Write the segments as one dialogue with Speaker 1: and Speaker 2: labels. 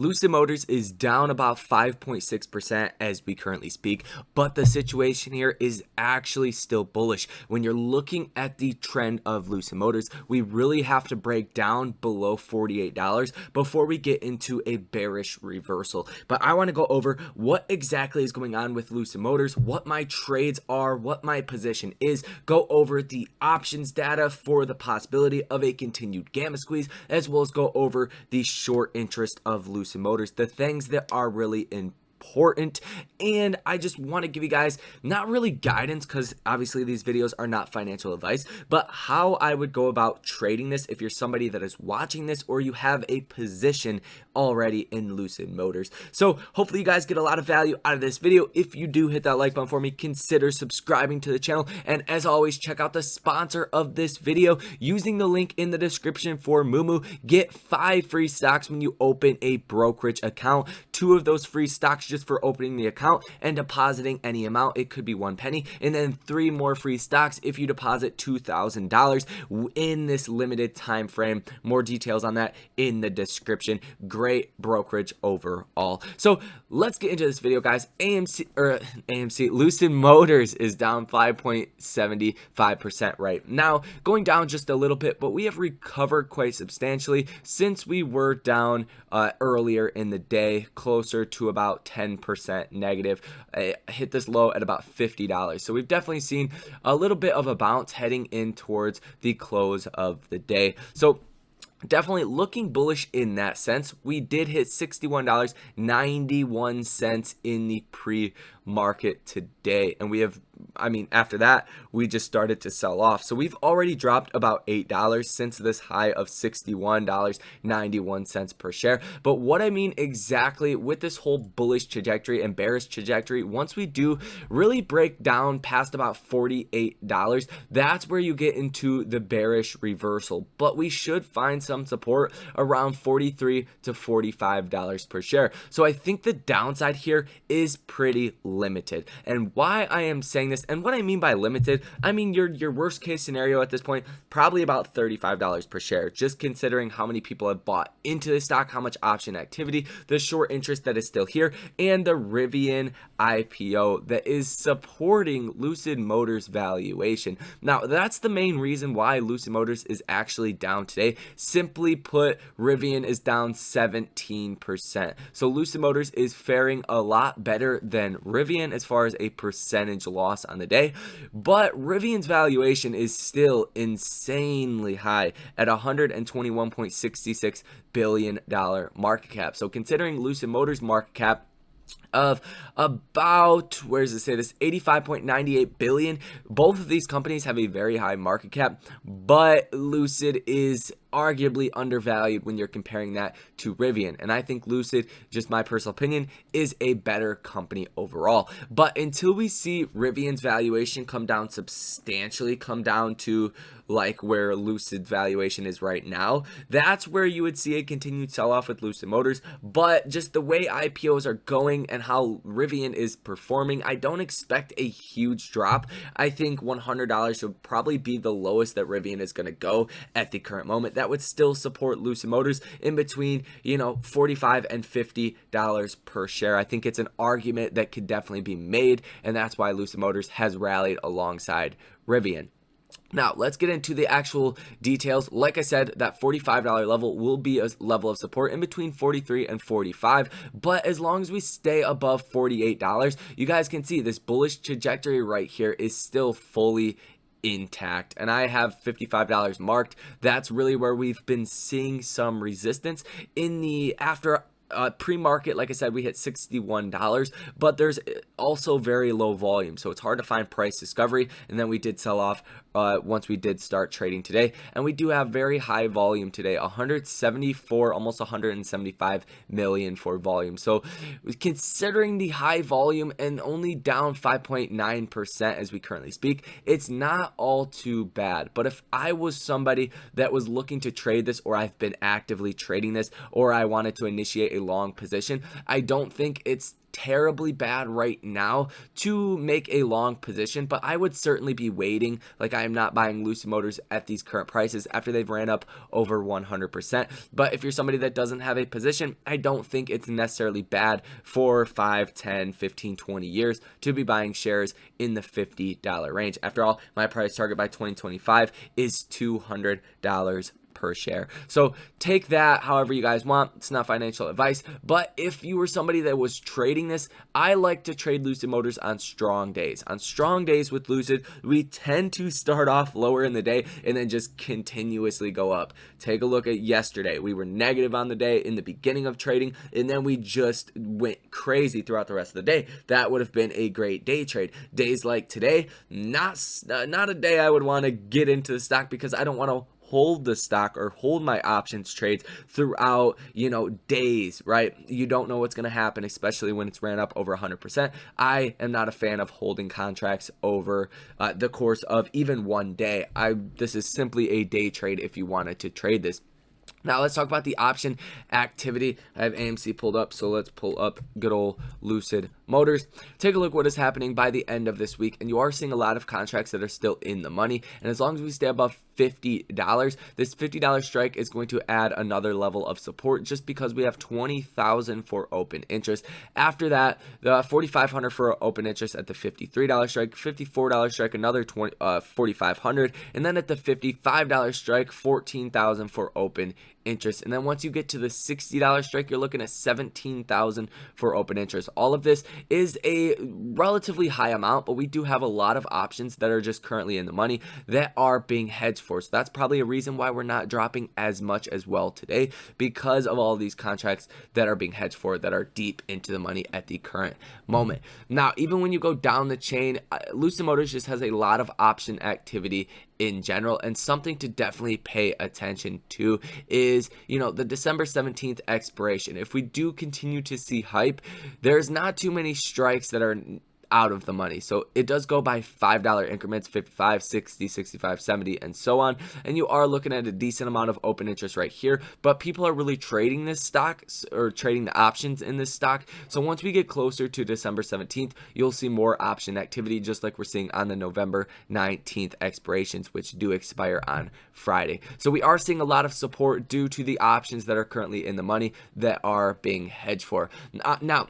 Speaker 1: Lucid Motors is down about 5.6% as we currently speak, but the situation here is actually still bullish. When you're looking at the trend of Lucid Motors, we really have to break down below $48 before we get into a bearish reversal. But I want to go over what exactly is going on with Lucid Motors, what my trades are, what my position is, go over the options data for the possibility of a continued gamma squeeze, as well as go over the short interest of Lucid Motors, the things that are really important. And I just want to give you guys not really guidance, because obviously these videos are not financial advice, but how I would go about trading this if you're somebody that is watching this or you have a position already in Lucid Motors. So hopefully you guys get a lot of value out of this video. If you do, hit that like button for me, consider subscribing to the channel, and as always, check out the sponsor of this video using the link in the description for Moomoo. Get 5 free stocks when you open a brokerage account. 2 of those free stocks just for opening the account and depositing any amount. It could be 1 penny, and then 3 more free stocks if you deposit $2,000 in this limited time frame. More details on that in the description. Great brokerage overall. So let's get into this video, guys. Lucid Motors is down 5.75% right now, going down just a little bit, but we have recovered quite substantially since we were down earlier in the day, closer to about 10% negative. Hit this low at about $50. So we've definitely seen a little bit of a bounce heading in towards the close of the day. So definitely looking bullish in that sense. We did hit $61.91 in the pre-market today, and we have, after that we just started to sell off. So we've already dropped about $8 since this high of $61.91 per share. But what I mean exactly with this whole bullish trajectory and bearish trajectory, once we do really break down past about $48, that's where you get into the bearish reversal. But we should find some support around $43 to $45 per share. So I think the downside here is pretty limited. And why I am saying this, and what I mean by limited, I mean your worst case scenario at this point, probably about $35 per share, just considering how many people have bought into the stock, how much option activity, the short interest that is still here, and the Rivian IPO that is supporting Lucid Motors valuation. Now, that's the main reason why Lucid Motors is actually down today. Simply put, Rivian is down 17%. So Lucid Motors is faring a lot better than Rivian as far as a percentage loss on the day, but Rivian's valuation is still insanely high at $121.66 billion market cap. So considering Lucid Motors market cap of about, where does it say this, 85.98 billion. Both of these companies have a very high market cap, but Lucid is arguably undervalued when you're comparing that to Rivian. And I think Lucid, just my personal opinion, is a better company overall. But until we see Rivian's valuation come down substantially, come down to like where Lucid's valuation is right now, that's where you would see a continued sell-off with Lucid Motors. But just the way IPOs are going and how Rivian is performing, I don't expect a huge drop. I think $100 would probably be the lowest that Rivian is going to go at the current moment. That would still support Lucid Motors in between, $45 and $50 per share. I think it's an argument that could definitely be made, and that's why Lucid Motors has rallied alongside Rivian. Now, let's get into the actual details. Like I said, that $45 level will be a level of support in between $43 and $45. But as long as we stay above $48, you guys can see this bullish trajectory right here is still fully intact, and I have $55 marked. That's really where we've been seeing some resistance in the after pre-market. Like I said, we hit $61, but there's also very low volume, so it's hard to find price discovery. And then we did sell off once we did start trading today, and we do have very high volume today, 174, almost 175 million for volume. So considering the high volume and only down 5.9% as we currently speak, it's not all too bad. But if I was somebody that was looking to trade this, or I've been actively trading this, or I wanted to initiate a long position. I don't think it's terribly bad right now to make a long position, but I would certainly be waiting. Like, I am not buying Lucid Motors at these current prices after they've ran up over 100%. But if you're somebody that doesn't have a position, I don't think it's necessarily bad for 5, 10, 15, 20 years to be buying shares in the $50 range. After all, my price target by 2025 is $200 per share. So take that however you guys want. It's not financial advice, but if you were somebody that was trading this, I like to trade Lucid Motors on strong days. On strong days with Lucid, we tend to start off lower in the day and then just continuously go up. Take a look at yesterday. We were negative on the day in the beginning of trading, and then we just went crazy throughout the rest of the day. That would have been a great day trade. Days like today, not a day I would want to get into the stock, because I don't want to hold the stock or hold my options trades throughout, days, right? You don't know what's going to happen, especially when it's ran up over 100%. I am not a fan of holding contracts over the course of even one day. This is simply a day trade if you wanted to trade this. Now let's talk about the option activity. I have AMC pulled up, so let's pull up good old Lucid Motors. Take a look what is happening by the end of this week, and you are seeing a lot of contracts that are still in the money. And as long as we stay above $50, this $50 strike is going to add another level of support, just because we have 20,000 for open interest. After that, the 4,500 for open interest at the $53 strike, $54 strike, another 4,500, and then at the $55 strike, 14,000 for open interest. And then once you get to the $60 strike, you're looking at 17,000 for open interest. All of this is a relatively high amount, but we do have a lot of options that are just currently in the money that are being hedged for. So that's probably a reason why we're not dropping as much as well today, because of all these contracts that are being hedged for that are deep into the money at the current moment. Now, even when you go down the chain, Lucid Motors just has a lot of option activity in general, and something to definitely pay attention to is, the December 17th expiration. If we do continue to see hype, there's not too many strikes that are out of the money. So it does go by $5 increments, 55, 60, 65, 70, and so on. And you are looking at a decent amount of open interest right here, but people are really trading this stock, or trading the options in this stock. So once we get closer to December 17th, you'll see more option activity, just like we're seeing on the November 19th expirations, which do expire on Friday. So we are seeing a lot of support due to the options that are currently in the money that are being hedged for. Now,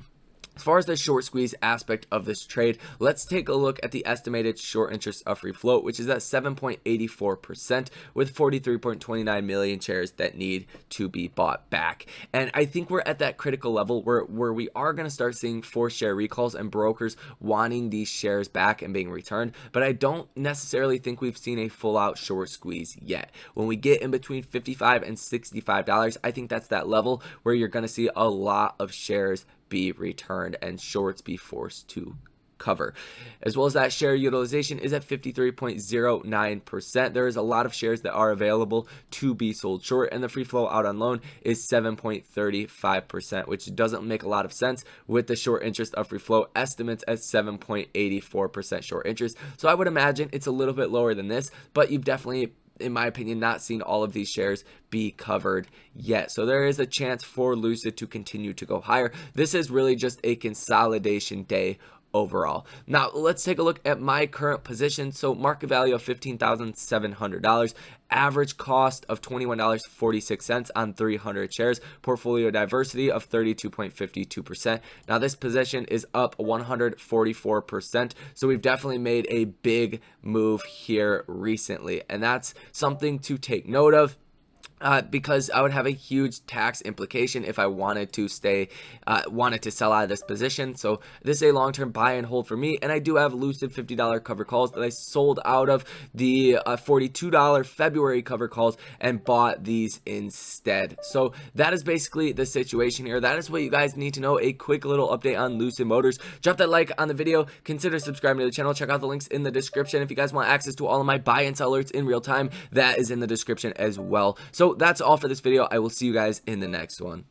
Speaker 1: as far as the short squeeze aspect of this trade, let's take a look at the estimated short interest of free float, which is at 7.84% with 43.29 million shares that need to be bought back. And I think we're at that critical level where we are going to start seeing forced share recalls and brokers wanting these shares back and being returned. But I don't necessarily think we've seen a full out short squeeze yet. When we get in between $55 and $65, I think that's that level where you're going to see a lot of shares be returned and shorts be forced to cover. As well as that, share utilization is at 53.09%. There is a lot of shares that are available to be sold short, and the free flow out on loan is 7.35%, which doesn't make a lot of sense with the short interest of free flow estimates at 7.84% short interest. So I would imagine it's a little bit lower than this, but you've definitely, in my opinion, not seen all of these shares be covered yet. So there is a chance for Lucid to continue to go higher. This is really just a consolidation day overall. Now let's take a look at my current position. So market value of $15,700, average cost of $21.46 on 300 shares, portfolio diversity of 32.52%. Now this position is up 144%, so we've definitely made a big move here recently, and that's something to take note of. Because I would have a huge tax implication if I wanted to sell out of this position. So this is a long-term buy and hold for me, and I do have Lucid $50 cover calls that I sold out of the $42 February cover calls and bought these instead. So that is basically the situation here. That is what you guys need to know. A quick little update on Lucid Motors. Drop that like on the video. Consider subscribing to the channel. Check out the links in the description. If you guys want access to all of my buy and sell alerts in real time, that is in the description as well. So that's all for this video. I will see you guys in the next one.